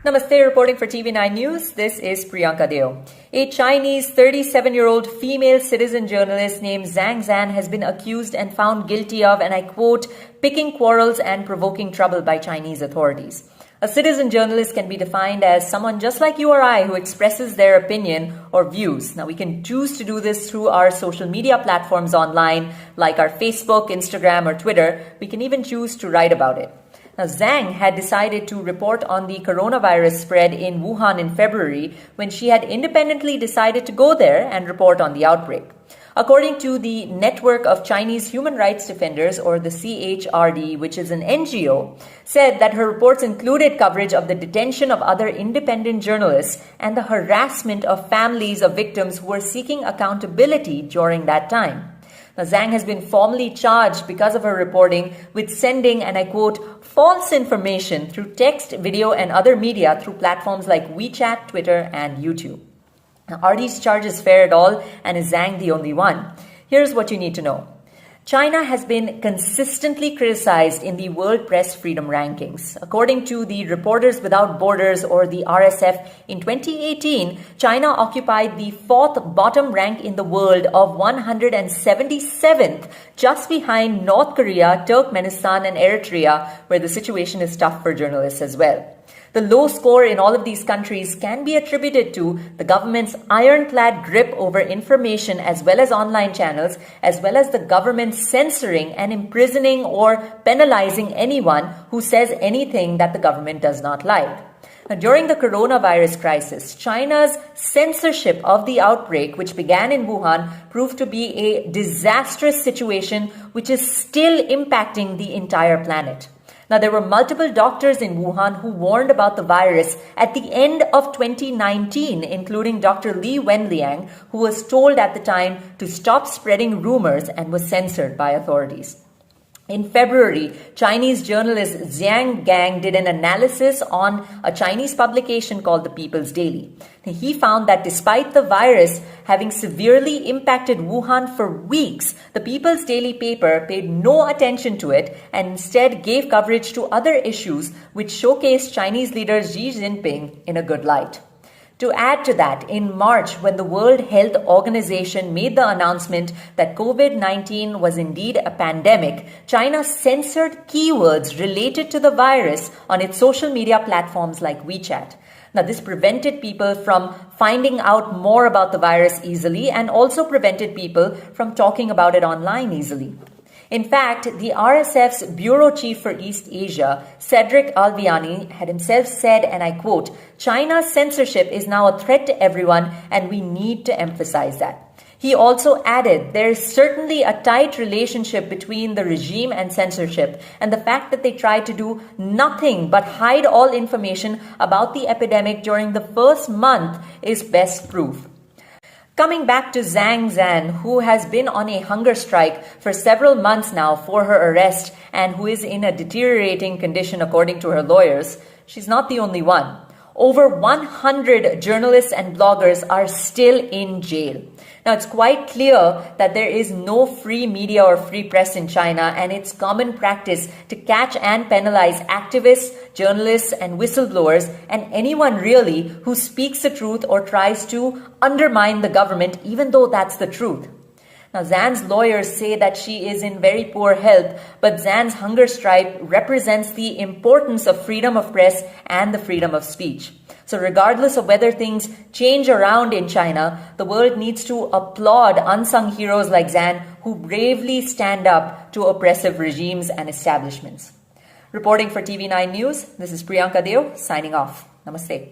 Namaste, reporting for TV9 News. This is Priyanka Deo. A Chinese 37-year-old female citizen journalist named Zhang Zhan has been accused and found guilty of, and I quote, picking quarrels and provoking trouble by Chinese authorities. A citizen journalist can be defined as someone just like you or I who expresses their opinion or views. Now, we can choose to do this through our social media platforms online, like our Facebook, Instagram, or Twitter. We can even choose to write about it. Now, Zhang had decided to report on the coronavirus spread in Wuhan in February when she had independently decided to go there and report on the outbreak. According to the Network of Chinese Human Rights Defenders, or the CHRD, which is an NGO, said that her reports included coverage of the detention of other independent journalists and the harassment of families of victims who were seeking accountability during that time. Now, Zhang has been formally charged because of her reporting with sending, and I quote, false information through text, video, and other media through platforms like WeChat, Twitter, and YouTube. Now, are these charges fair at all, and is Zhang the only one? Here's what you need to know. China has been consistently criticized in the World Press Freedom Rankings. According to the Reporters Without Borders, or the RSF, in 2018, China occupied the fourth bottom rank in the world of 177th, just behind North Korea, Turkmenistan, and Eritrea, where the situation is tough for journalists as well. The low score in all of these countries can be attributed to the government's ironclad grip over information as well as online channels, as well as the government censoring and imprisoning or penalizing anyone who says anything that the government does not like. Now, during the coronavirus crisis, China's censorship of the outbreak, which began in Wuhan, proved to be a disastrous situation which is still impacting the entire planet. Now, there were multiple doctors in Wuhan who warned about the virus at the end of 2019, including Dr. Li Wenliang, who was told at the time to stop spreading rumors and was censored by authorities. In February, Chinese journalist Zhang Gang did an analysis on a Chinese publication called The People's Daily. He found that despite the virus having severely impacted Wuhan for weeks, the People's Daily paper paid no attention to it and instead gave coverage to other issues which showcased Chinese leader Xi Jinping in a good light. To add to that, in March, when the World Health Organization made the announcement that COVID-19 was indeed a pandemic, China censored keywords related to the virus on its social media platforms like WeChat. Now, this prevented people from finding out more about the virus easily and also prevented people from talking about it online easily. In fact, the RSF's Bureau Chief for East Asia, Cedric Alviani, had himself said, and I quote, China's censorship is now a threat to everyone, and we need to emphasize that. He also added, there is certainly a tight relationship between the regime and censorship, and the fact that they tried to do nothing but hide all information about the epidemic during the first month is best proof. Coming back to Zhang Zhan, who has been on a hunger strike for several months now for her arrest and who is in a deteriorating condition according to her lawyers, she's not the only one. Over 100 journalists and bloggers are still in jail. Now, it's quite clear that there is no free media or free press in China, and it's common practice to catch and penalize activists, journalists, and whistleblowers, and anyone really who speaks the truth or tries to undermine the government, even though that's the truth. Now, Zhan's lawyers say that she is in very poor health, but Zhan's hunger strike represents the importance of freedom of press and the freedom of speech. So regardless of whether things change around in China, the world needs to applaud unsung heroes like Zhan who bravely stand up to oppressive regimes and establishments. Reporting for TV9 News, this is Priyanka Deo signing off. Namaste.